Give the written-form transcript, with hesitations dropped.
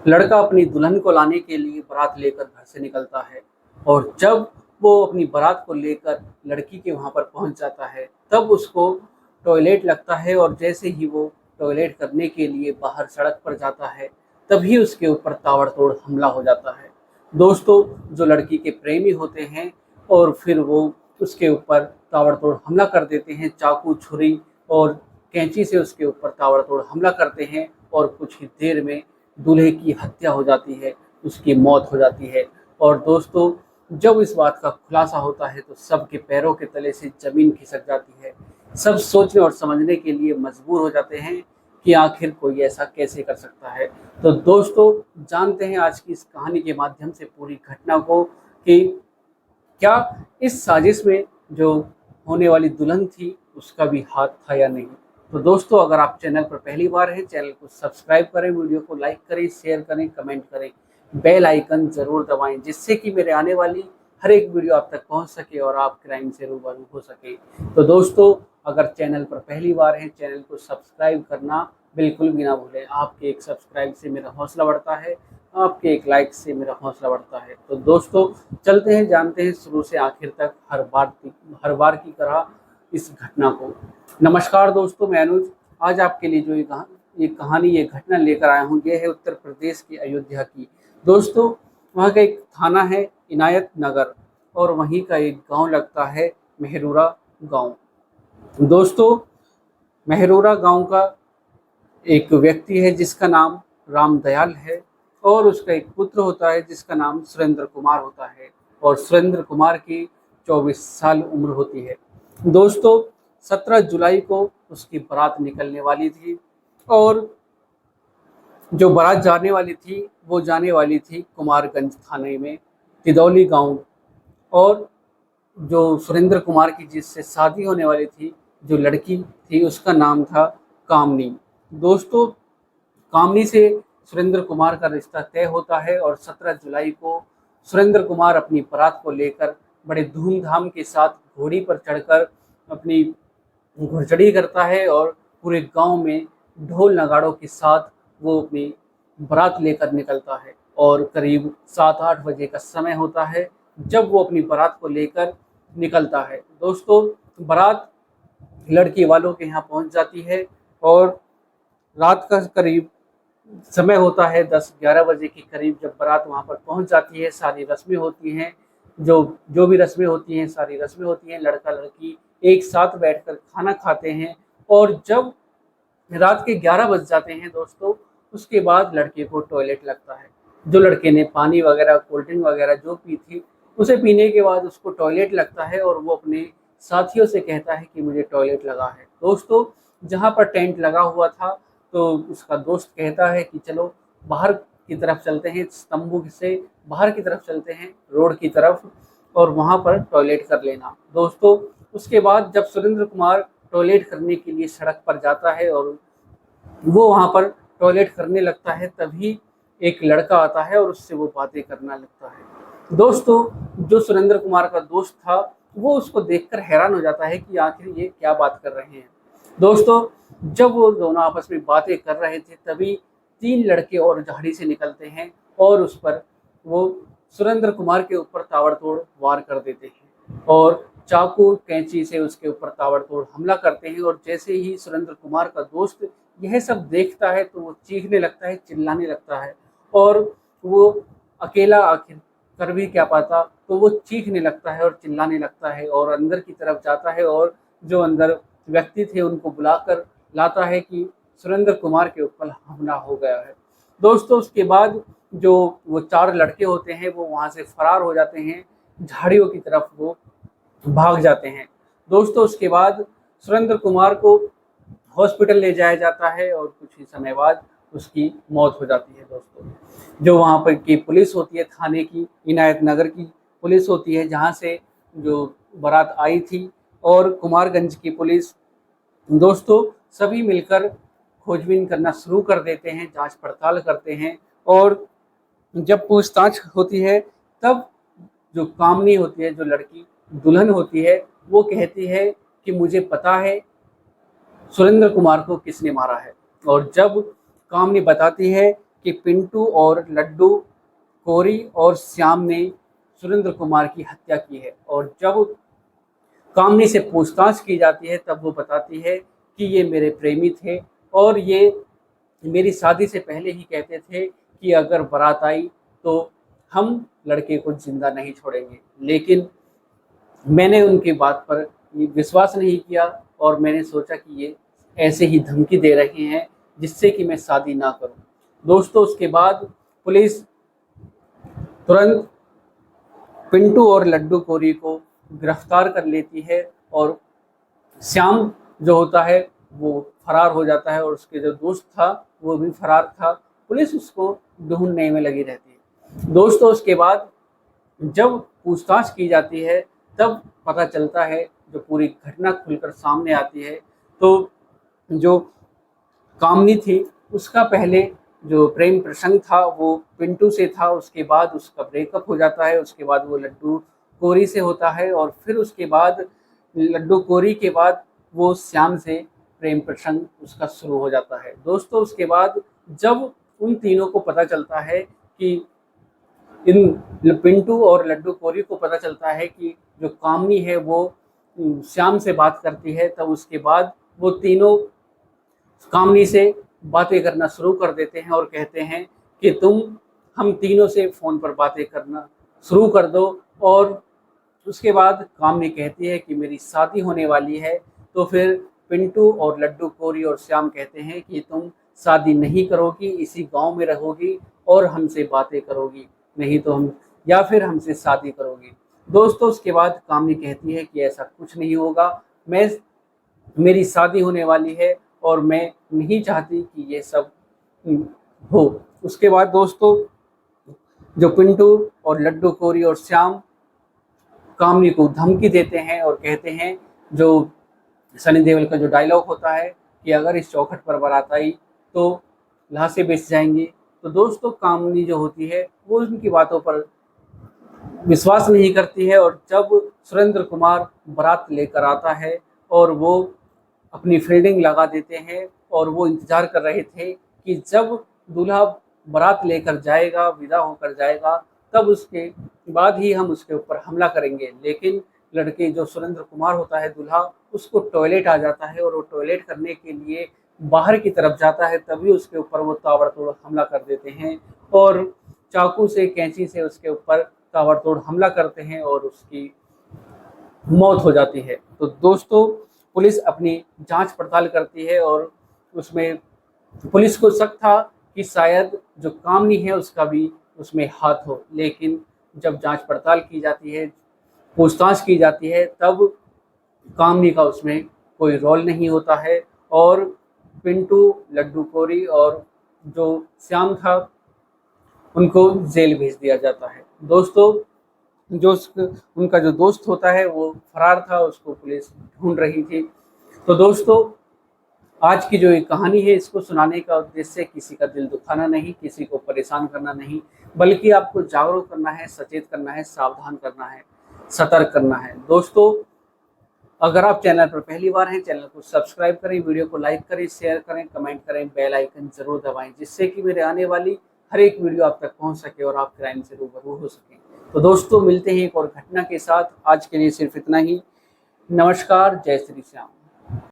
लड़का अपनी दुल्हन को लाने के लिए बारात लेकर घर से निकलता है और जब वो अपनी बारात को लेकर लड़की के वहाँ पर पहुँच जाता है तब उसको टॉयलेट लगता है और जैसे ही वो टॉयलेट करने के लिए बाहर सड़क पर जाता है तभी उसके ऊपर ताबड़तोड़ हमला हो जाता है। दोस्तों, जो लड़की के प्रेमी होते हैं और फिर वो उसके ऊपर ताबड़तोड़ हमला कर देते हैं, चाकू छुरी और कैंची से उसके ऊपर ताबड़तोड़ हमला करते हैं और कुछ ही देर में दूल्हे की हत्या हो जाती है, उसकी मौत हो जाती है। और दोस्तों, जब इस बात का खुलासा होता है तो सबके पैरों के तले से ज़मीन खिसक जाती है। सब सोचने और समझने के लिए मजबूर हो जाते हैं कि आखिर कोई ऐसा कैसे कर सकता है। तो दोस्तों, जानते हैं आज की इस कहानी के माध्यम से पूरी घटना को कि क्या इस साजिश में जो होने वाली दुल्हन थी उसका भी हाथ था या नहीं। तो दोस्तों, अगर आप चैनल पर पहली बार हैं, चैनल को सब्सक्राइब करें, वीडियो को लाइक करें, शेयर करें, कमेंट करें, बेल आइकन ज़रूर दबाएं जिससे कि मेरे आने वाली हर एक वीडियो आप तक पहुंच सके और आप क्राइम से रूबरू हो सके। तो दोस्तों, अगर चैनल पर पहली बार हैं, चैनल को सब्सक्राइब करना बिल्कुल भी ना भूलें। आपके एक सब्सक्राइब से मेरा हौसला बढ़ता है, आपके एक लाइक से मेरा हौसला बढ़ता है। तो दोस्तों, चलते हैं, जानते हैं शुरू से आखिर तक हर बार की तरह इस घटना को। नमस्कार दोस्तों, मैं अनुज। आज आपके लिए जो ये घटना लेकर आया हूँ, ये है उत्तर प्रदेश की अयोध्या की। दोस्तों, वहाँ का एक थाना है इनायत नगर और वहीं का एक गांव लगता है मेहरूरा गांव। दोस्तों, मेहरूरा गांव का एक व्यक्ति है जिसका नाम रामदयाल है और उसका एक पुत्र होता है जिसका नाम सुरेंद्र कुमार होता है और सुरेंद्र कुमार की 24 साल उम्र होती है। दोस्तों, 17 जुलाई को उसकी बारात निकलने वाली थी और जो बारात जाने वाली थी वो जाने वाली थी कुमारगंज थाने में तिदौली गांव। और जो सुरेंद्र कुमार की जिससे शादी होने वाली थी, जो लड़की थी, उसका नाम था कामनी। दोस्तों, कामनी से सुरेंद्र कुमार का रिश्ता तय होता है और 17 जुलाई को सुरेंद्र कुमार अपनी बारात को लेकर बड़े धूमधाम के साथ घोड़ी पर चढ़कर अपनी घुड़चढ़ी करता है और पूरे गांव में ढोल नगाड़ों के साथ वो अपनी बारात लेकर निकलता है। और करीब 7-8 बजे का समय होता है जब वो अपनी बारात को लेकर निकलता है। दोस्तों, बारात लड़की वालों के यहाँ पहुँच जाती है और रात का करीब समय होता है 10-11 बजे के करीब। जब बारात वहाँ पर पहुँच जाती है, सारी रस्में होती हैं, जो जो भी रस्में होती हैं, सारी रस्में होती हैं। लड़का लड़की एक साथ बैठकर खाना खाते हैं और जब रात के 11 बज जाते हैं दोस्तों, उसके बाद लड़के को टॉयलेट लगता है। जो लड़के ने पानी वगैरह, कोल्ड ड्रिंक वगैरह जो पी थी, उसे पीने के बाद उसको टॉयलेट लगता है और वो अपने साथियों से कहता है कि मुझे टॉयलेट लगा है। दोस्तों, जहाँ पर टेंट लगा हुआ था तो उसका दोस्त कहता है कि चलो बाहर की तरफ चलते हैं, तंबू से बाहर की तरफ चलते हैं, रोड की तरफ, और वहाँ पर टॉयलेट कर लेना। दोस्तों, उसके बाद जब सुरेंद्र कुमार टॉयलेट करने के लिए सड़क पर जाता है और वो वहाँ पर टॉयलेट करने लगता है, तभी एक लड़का आता है और उससे वो बातें करना लगता है। दोस्तों, जो सुरेंद्र कुमार का दोस्त था वो उसको देखकर हैरान हो जाता है कि आखिर ये क्या बात कर रहे हैं। दोस्तों, जब वो दोनों आपस में बातें कर रहे थे तभी 3 लड़के और झाड़ी से निकलते हैं और उस पर वो सुरेंद्र कुमार के ऊपर ताबड़तोड़ वार कर देते हैं और चाकू कैंची से उसके ऊपर ताबड़तोड़ हमला करते हैं। और जैसे ही सुरेंद्र कुमार का दोस्त यह सब देखता है तो वो चीखने लगता है, चिल्लाने लगता है और वो अकेला आखिर कर भी क्या पाता, तो वो चीखने लगता है और चिल्लाने लगता है और अंदर की तरफ जाता है और जो अंदर व्यक्ति थे उनको बुलाकर लाता है कि सुरेंद्र कुमार के ऊपर हमला हो गया है। दोस्तों, उसके बाद जो वो 4 लड़के होते हैं वो वहाँ से फरार हो जाते हैं, झाड़ियों की तरफ वो भाग जाते हैं। दोस्तों, उसके बाद सुरेंद्र कुमार को हॉस्पिटल ले जाया जाता है और कुछ ही समय बाद उसकी मौत हो जाती है। दोस्तों, जो वहाँ पर की पुलिस होती है, थाने की इनायत नगर की पुलिस होती है जहाँ से जो बारात आई थी, और कुमारगंज की पुलिस, दोस्तों सभी मिलकर खोजबीन करना शुरू कर देते हैं, जांच पड़ताल करते हैं। और जब पूछताछ होती है तब जो कामनी होती है, जो लड़की दुल्हन होती है, वो कहती है कि मुझे पता है सुरेंद्र कुमार को किसने मारा है। और जब कामनी बताती है कि पिंटू और लड्डू, कोरी और श्याम ने सुरेंद्र कुमार की हत्या की है। और जब कामनी से पूछताछ की जाती है तब वो बताती है कि ये मेरे प्रेमी थे और ये मेरी शादी से पहले ही कहते थे कि अगर बारात आई तो हम लड़के को जिंदा नहीं छोड़ेंगे। लेकिन मैंने उनकी बात पर विश्वास नहीं किया और मैंने सोचा कि ये ऐसे ही धमकी दे रहे हैं जिससे कि मैं शादी ना करूं। दोस्तों, उसके बाद पुलिस तुरंत पिंटू और लड्डू कोरी को गिरफ्तार कर लेती है और श्याम जो होता है वो फरार हो जाता है और उसके जो दोस्त था वो भी फरार था। पुलिस उसको ढूंढने में लगी रहती है। दोस्तों, उसके बाद जब पूछताछ की जाती है तब पता चलता है, जो पूरी घटना खुलकर सामने आती है, तो जो कामनी थी उसका पहले जो प्रेम प्रसंग था वो पिंटू से था। उसके बाद उसका ब्रेकअप हो जाता है। उसके बाद वो लड्डू कोरी से होता है और फिर उसके बाद लड्डू कोरी के बाद वो श्याम से प्रेम प्रसंग उसका शुरू हो जाता है। दोस्तों, उसके बाद जब उन तीनों को पता चलता है कि इन पिंटू और लड्डू कोरी को पता चलता है कि जो कामनी है वो श्याम से बात करती है, तब उसके बाद वो तीनों कामनी से बातें करना शुरू कर देते हैं और कहते हैं कि तुम हम तीनों से फ़ोन पर बातें करना शुरू कर दो। और उसके बाद कामनी कहती है कि मेरी शादी होने वाली है। तो फिर पिंटू और लड्डू कोरी और श्याम कहते हैं कि तुम शादी नहीं करोगी, इसी गांव में रहोगी और हमसे बातें करोगी, नहीं तो हम या फिर हमसे शादी करोगी। दोस्तों, उसके बाद कामनी कहती है कि ऐसा कुछ नहीं होगा, मेरी शादी होने वाली है और मैं नहीं चाहती कि ये सब हो। उसके बाद दोस्तों, जो पिंटू और लड्डू कोरी और श्याम कामनी को धमकी देते हैं और कहते हैं, जो सनी देओल का जो डायलॉग होता है कि अगर इस चौखट पर बारात आई तो लाशें बेच जाएंगी। तो दोस्तों, कामनी जो होती है वो उनकी बातों पर विश्वास नहीं करती है और जब सुरेंद्र कुमार बारात लेकर आता है और वो अपनी फील्डिंग लगा देते हैं और वो इंतजार कर रहे थे कि जब दूल्हा बारात लेकर जाएगा, विदा होकर जाएगा, तब उसके बाद ही हम उसके ऊपर हमला करेंगे। लेकिन लड़के जो सुरेंद्र कुमार होता है दूल्हा, उसको टॉयलेट आ जाता है और वो टॉयलेट करने के लिए बाहर की तरफ जाता है, तभी उसके ऊपर वो ताबड़तोड़ हमला कर देते हैं और चाकू से, कैंची से उसके ऊपर ताबड़तोड़ हमला करते हैं और उसकी मौत हो जाती है। तो दोस्तों, पुलिस अपनी जांच पड़ताल करती है और उसमें पुलिस को शक था कि शायद जो कामनी है उसका भी उसमें हाथ हो। लेकिन जब जांच पड़ताल की जाती है, पूछताछ की जाती है, तब कामनी का उसमें कोई रोल नहीं होता है और पिंटू, लड्डू कोरी और जो श्याम था उनको जेल भेज दिया जाता है। दोस्तों, जो उनका जो दोस्त होता है वो फरार था, उसको पुलिस ढूंढ रही थी। तो दोस्तों, आज की जो ये कहानी है, इसको सुनाने का उद्देश्य किसी का दिल दुखाना नहीं, किसी को परेशान करना नहीं, बल्कि आपको जागरूक करना है, सचेत करना है, सावधान करना है, सतर्क करना है। दोस्तों, अगर आप चैनल पर पहली बार हैं, चैनल को सब्सक्राइब करें, वीडियो को लाइक करें, शेयर करें, कमेंट करें, बेल आइकन जरूर दबाएं, जिससे कि मेरे आने वाली हर एक वीडियो आप तक पहुंच सके और आप क्राइम से रूबरू हो सकें। तो दोस्तों, मिलते हैं एक और घटना के साथ। आज के लिए सिर्फ इतना ही। नमस्कार, जय श्री श्याम।